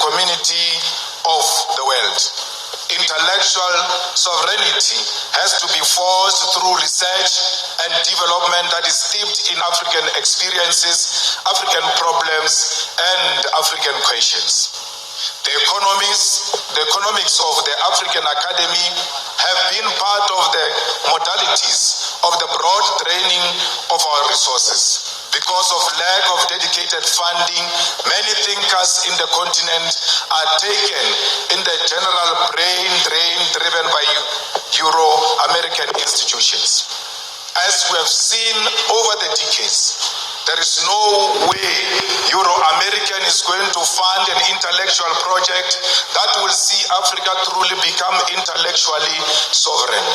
community of the world. Intellectual sovereignty has to be forged through research and development that is steeped in African experiences, African problems, and African questions. The economics of the African Academy have been part of the modalities of the broad draining of our resources. Because of lack of dedicated funding, many thinkers in the continent are taken in the general brain drain driven by Euro-American institutions. As we have seen over the decades, there is no way Euro-American is going to fund an intellectual project that will see Africa truly become intellectually sovereign.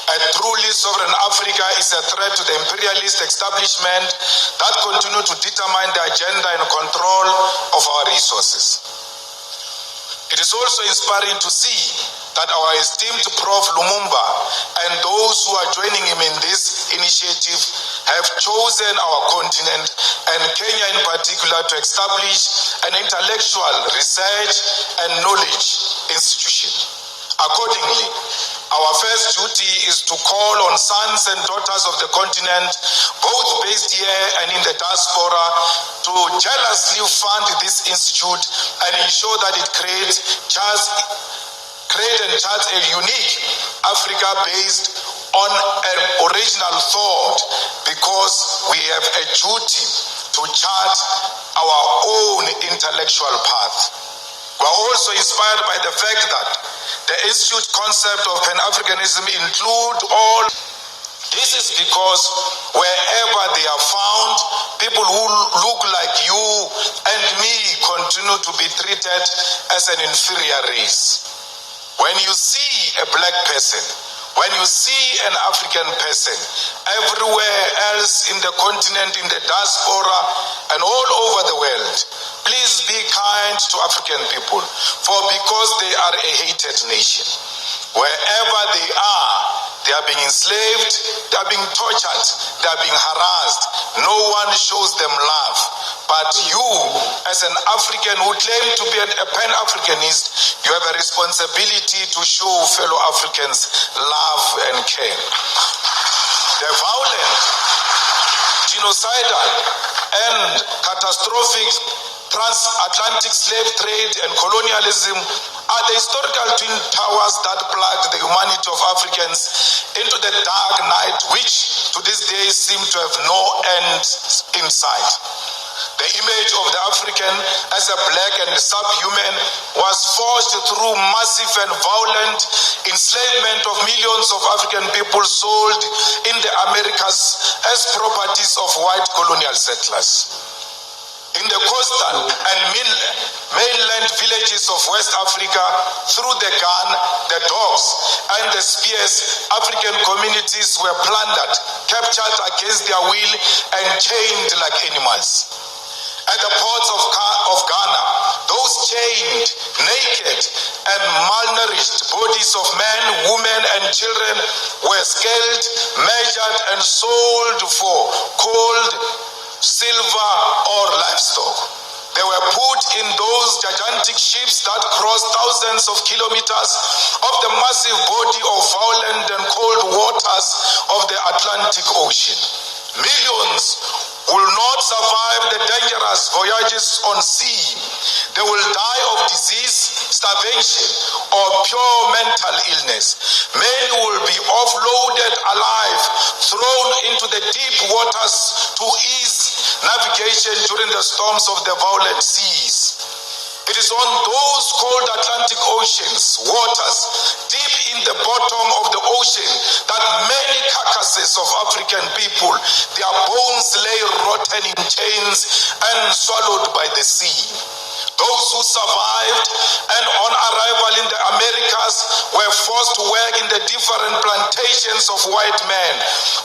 A truly sovereign Africa is a threat to the imperialist establishment that continue to determine the agenda and control of our resources. It is also inspiring to see that our esteemed Prof. Lumumba and those who are joining him in this initiative have chosen our continent and Kenya in particular to establish an intellectual research and knowledge institution. Accordingly, our first duty is to call on sons and daughters of the continent, both based here and in the diaspora, to jealously fund this institute and ensure that it create and chart a unique Africa based on an original thought, because we have a duty to chart our own intellectual path. We are also inspired by the fact that the Institute concept of Pan-Africanism include all. This is because wherever they are found, people who look like you and me continue to be treated as an inferior race. When you see a black person, when you see an African person, everywhere else in the continent, in the diaspora, and all over the world, please be kind to African people, for because they are a hated nation. Wherever they are being enslaved, they are being tortured, they are being harassed. No one shows them love. But you, as an African who claim to be a Pan-Africanist, you have a responsibility to show fellow Africans love and care. The violent, genocidal, and catastrophic transatlantic slave trade and colonialism are the historical twin towers that plugged the humanity of Africans into the dark night, which to this day seem to have no end in sight. The image of the African as a black and subhuman was forged through massive and violent enslavement of millions of African people sold in the Americas as properties of white colonial settlers. In the coastal and mainland villages of West Africa, through the gun, the dogs, and the spears, African communities were plundered, captured against their will, and chained like animals. At the ports of Ghana, those chained, naked, and malnourished bodies of men, women, and children were scaled, measured, and sold for gold, silver, or livestock. They were put in those gigantic ships that crossed thousands of kilometers of the massive body of violent and cold waters of the Atlantic Ocean. Millions will not survive the dangerous voyages on sea. They will die of disease, starvation, or pure mental illness. Many will be offloaded alive, thrown into the deep waters to ease navigation during the storms of the violent seas. It is on those cold Atlantic Ocean's waters, deep in the bottom of the ocean, that many carcasses of African people, their bones lay rotten in chains and swallowed by the sea. Those who survived and on arrival in the Americas were forced to work in the different plantations of white men.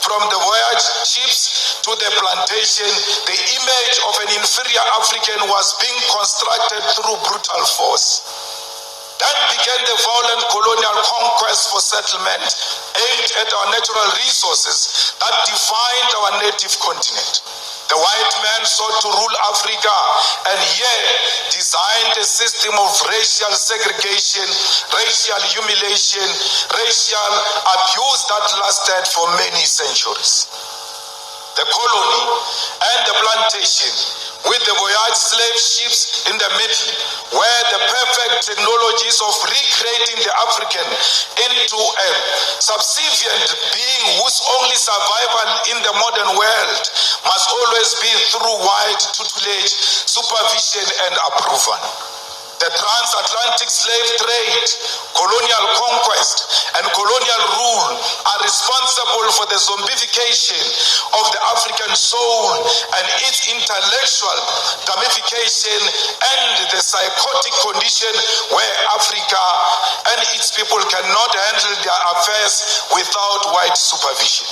From the voyage ships to the plantation, the image of an inferior African was being constructed through brutal force. Then began the violent colonial conquest for settlement aimed at our natural resources that defined our native continent. The white man sought to rule Africa and yet designed a system of racial segregation, racial humiliation, racial abuse that lasted for many centuries. The colony and the plantation, with the voyage slave ships in the middle, were the perfect technologies of recreating the African into a subservient being whose only survival in the modern world must always be through white tutelage, supervision, and approval. The transatlantic slave trade, colonial conquest, and colonial rule are responsible for the zombification of the African soul and its intellectual damnification and the psychotic condition where Africa and its people cannot handle their affairs without white supervision.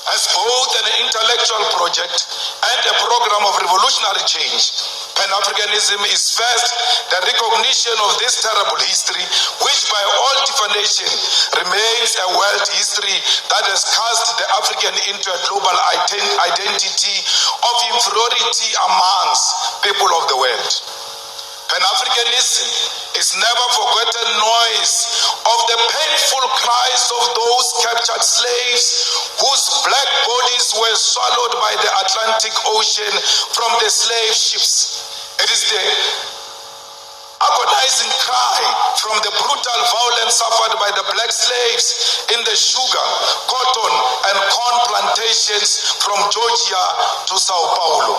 As both an intellectual project and a program of revolutionary change, Pan-Africanism is first the recognition of this terrible history, which by all definition remains a world history that has cast the African into a global identity of inferiority amongst people of the world. Pan-Africanism is never forgotten noise of the painful cries of those captured slaves whose black bodies were swallowed by the Atlantic Ocean from the slave ships. It is the agonizing cry from the brutal violence suffered by the black slaves in the sugar, cotton, and corn plantations from Georgia to Sao Paulo.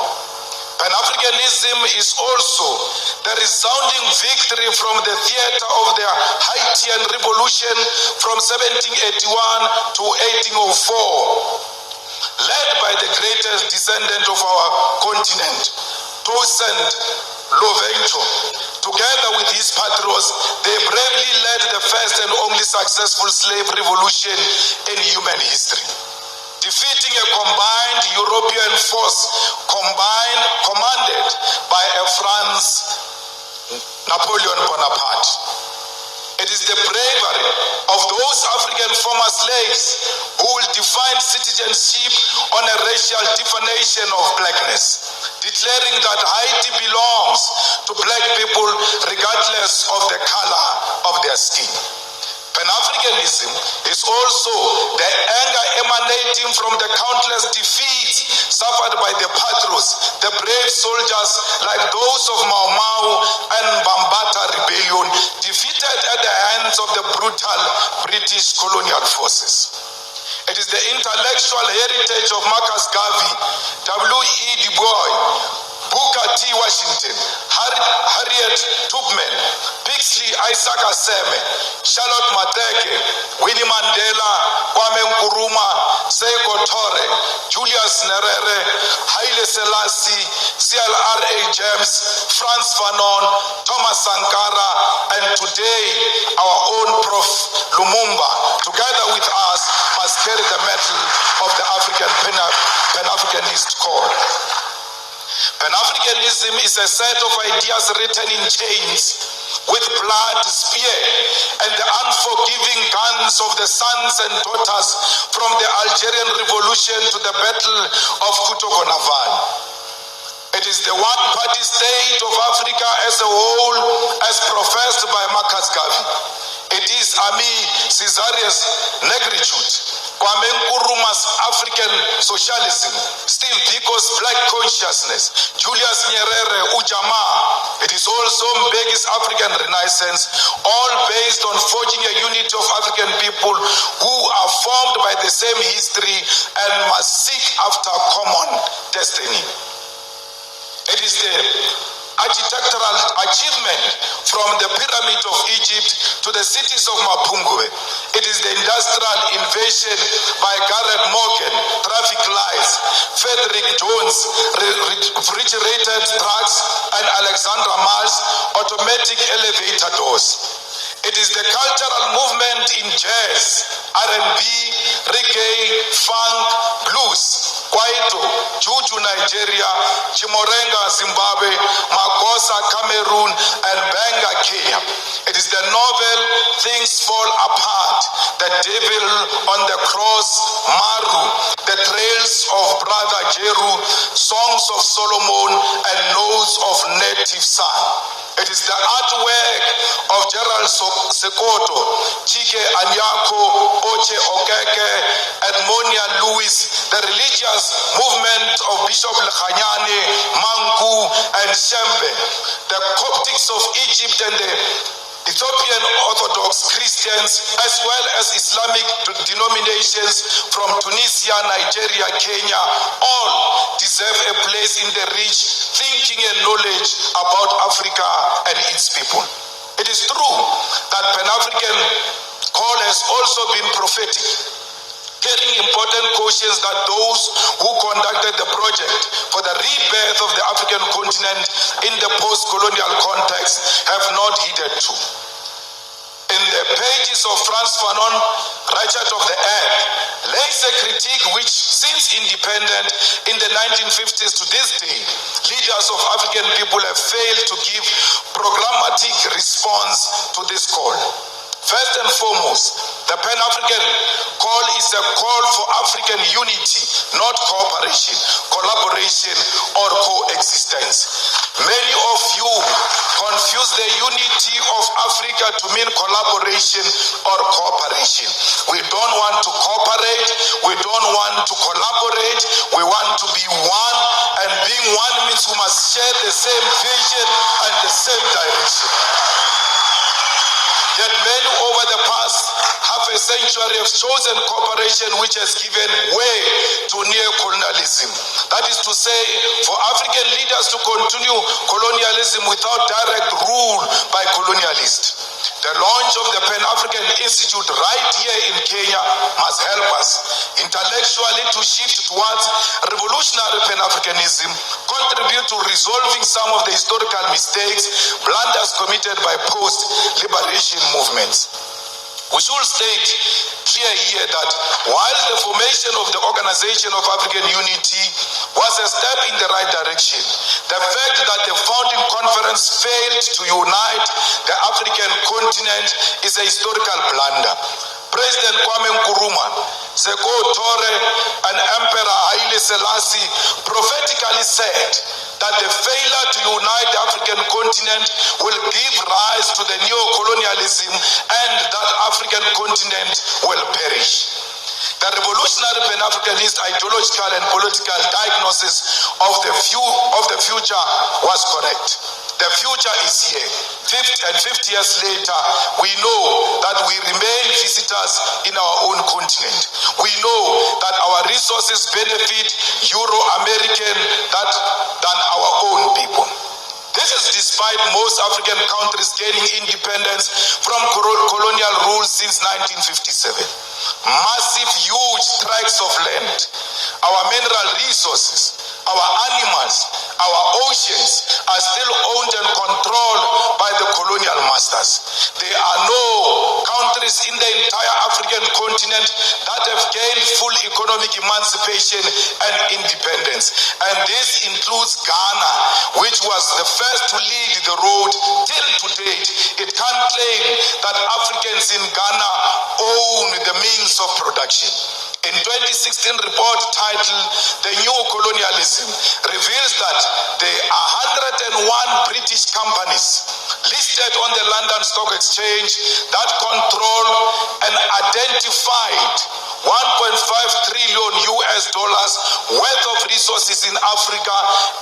Pan-Africanism is also the resounding victory from the theater of the Haitian Revolution from 1781 to 1804, led by the greatest descendant of our continent, Toussaint Louverture. Together with his patrons, they bravely led the first and only successful slave revolution in human history, defeating a combined European force commanded by a Napoleon Bonaparte. It is the bravery of those African former slaves who will define citizenship on a racial definition of blackness, declaring that Haiti belongs to black people regardless of the color of their skin. Pan-Africanism is also the anger emanating from the countless defeats suffered by the patrons, the brave soldiers like those of Mau Mau and Bambata rebellion, defeated at the hands of the brutal British colonial forces. It is the intellectual heritage of Marcus Garvey, W.E. Du Bois, Booker T. Washington, Harriet Tubman, Pixley Isaac Aseme, Charlotte Mateke, Winnie Mandela, Kwame Nkrumah, Seiko Tore, Julius Nyerere, Haile Selassie, CLR.A. James, Frantz Fanon, Thomas Sankara, and today our own Prof. Lumumba, together with us, must carry the mantle of the African Pan-Africanist call. Pan-Africanism is a set of ideas written in chains with blood, spear, and the unforgiving guns of the sons and daughters from the Algerian Revolution to the Battle of Kutoko-Naval. It is the one-party state of Africa as a whole, as professed by Marcus Garvey. It is Ami Caesarius' negritude, Kwame Nkrumah's African socialism, Steve Biko's black consciousness, Julius Nyerere, Ujamaa. It is also Mbeki's African Renaissance, all based on forging a unity of African people who are formed by the same history and must seek after common destiny. It is the architectural achievement from the pyramid of Egypt to the cities of Mapungwe. It is the industrial invasion by Garrett Morgan, traffic lights, Frederick Jones, refrigerated trucks, and Alexandra Marsh, automatic elevator doors. It is the cultural movement in jazz, R&B, reggae, funk, blues, Kwaito, Juju Nigeria, Chimorenga Zimbabwe, Makosa Cameroon, and Benga Kenya. It is the novel Things Fall Apart, The Devil on the Cross, Maru, The Trails of Brother Jeru, Songs of Solomon, and Notes of Native Son. It is the artwork of Gerald Sekoto, Chike Anyako, Oche Okeke, Edmonia Lewis, the religious movement of Bishop Lekhanyane, Mangu, and Shembe, the Coptics of Egypt and the Ethiopian Orthodox Christians, as well as Islamic denominations from Tunisia, Nigeria, Kenya, all deserve a place in the rich thinking and knowledge about Africa and its people. It is true that Pan-African call has also been prophetic, carrying important cautions that those who conducted the project for the rebirth of the African continent in the post-colonial context have not heeded to. In the pages of Frantz Fanon, Richard of the Earth, lays a critique which, since independent in the 1950s to this day, leaders of African people have failed to give programmatic response to this call. First and foremost, the Pan-African call is a call for African unity, not cooperation, collaboration, or coexistence. Many of you confuse the unity of Africa to mean collaboration or cooperation. We don't want to cooperate, we don't want to collaborate, we want to be one, and being one means we must share the same vision and the same direction. Yet many over the past half a century have chosen cooperation which has given way to neo-colonialism. That is to say, for African leaders to continue colonialism without direct rule by colonialists. The launch of the Pan-African Institute right here in Kenya must help us intellectually to shift towards revolutionary Pan-Africanism, contribute to resolving some of the historical mistakes, blunders committed by post-liberation movements. We should state clear here that while the formation of the Organization of African Unity was a step in the right direction, the fact that the founding conference failed to unite the African continent is a historical blunder. President Kwame Nkrumah, Seko Tore, and Emperor Haile Selassie prophetically said that the failure to unite the African continent will give rise to the neo-colonialism and that African continent will perish. The revolutionary Pan-Africanist ideological and political diagnosis of the future was correct. The future is here. 50 years later, we know that we remain visitors in our own continent. We know that our resources benefit Euro-American than our own people. This is despite most African countries gaining independence from colonial rule since 1957. Massive, huge tracts of land, our mineral resources, our animals, our oceans are still owned and controlled by the colonial masters. There are no countries in the entire African continent that have gained full economic emancipation and independence. And this includes Ghana, which was the first to lead the road. Till to date, it can't claim that Africans in Ghana own the means of production. In 2016 report titled The New Colonialism reveals that there are 101 British companies listed on the London Stock Exchange that control an identified $1.5 trillion worth of resources in Africa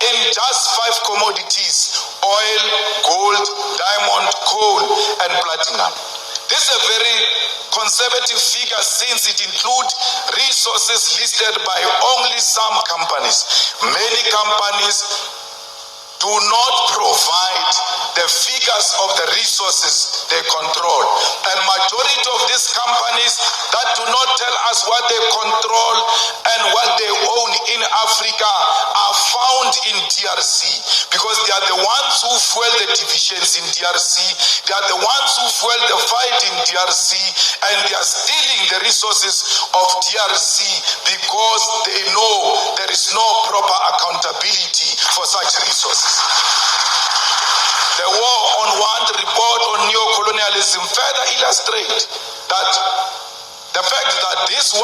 in just 5 commodities: oil, gold, diamond, coal, and platinum. This is a very conservative figure since it includes resources listed by only some companies. Many companies do not provide the figures of the resources they control. And majority of these companies that do not tell us what they control and what they own in Africa are found in DRC, because they are the ones who fuel the divisions in DRC, they are the ones who fuel the fight in DRC, and they are stealing the resources of DRC because they know there is no proper accountability for such resources. The War on Want report colonialism further illustrate that the fact that these 101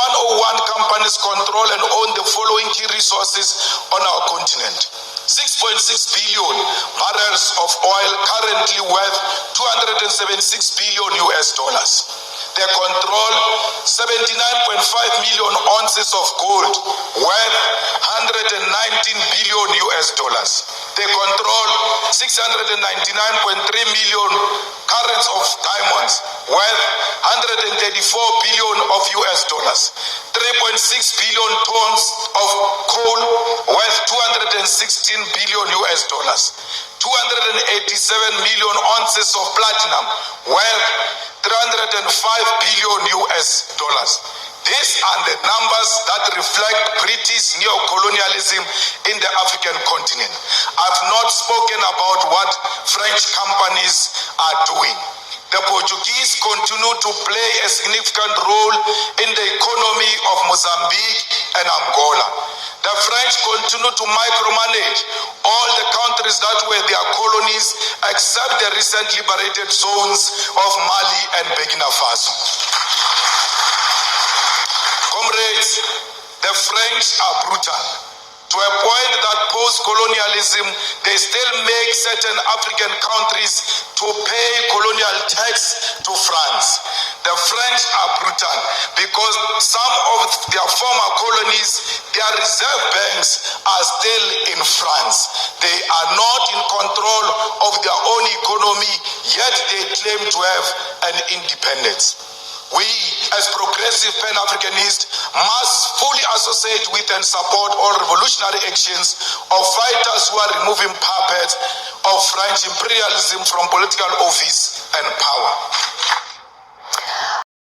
companies control and own the following key resources on our continent. 6.6 billion barrels of oil, currently worth 276 billion US dollars. They control 79.5 million ounces of gold, worth 119 billion US dollars. They control 699.3 million carats of diamonds, worth 134 billion of US dollars. 3.6 billion tons of coal, worth 216 billion US dollars. 287 million ounces of platinum, worth 305 billion US dollars. These are the numbers that reflect British neo-colonialism in the African continent. I've not spoken about what French companies are doing. The Portuguese continue to play a significant role in the economy of Mozambique and Angola. The French continue to micromanage all the countries that were their colonies except the recent liberated zones of Mali and Burkina Faso. Comrades, the French are brutal. To a point that post-colonialism, they still make certain African countries to pay colonial tax to France. The French are brutal because some of their former colonies, their reserve banks are still in France. They are not in control of their own economy, yet they claim to have an independence. We, as progressive Pan-Africanists, must fully associate with and support all revolutionary actions of fighters who are removing puppets of French imperialism from political office and power.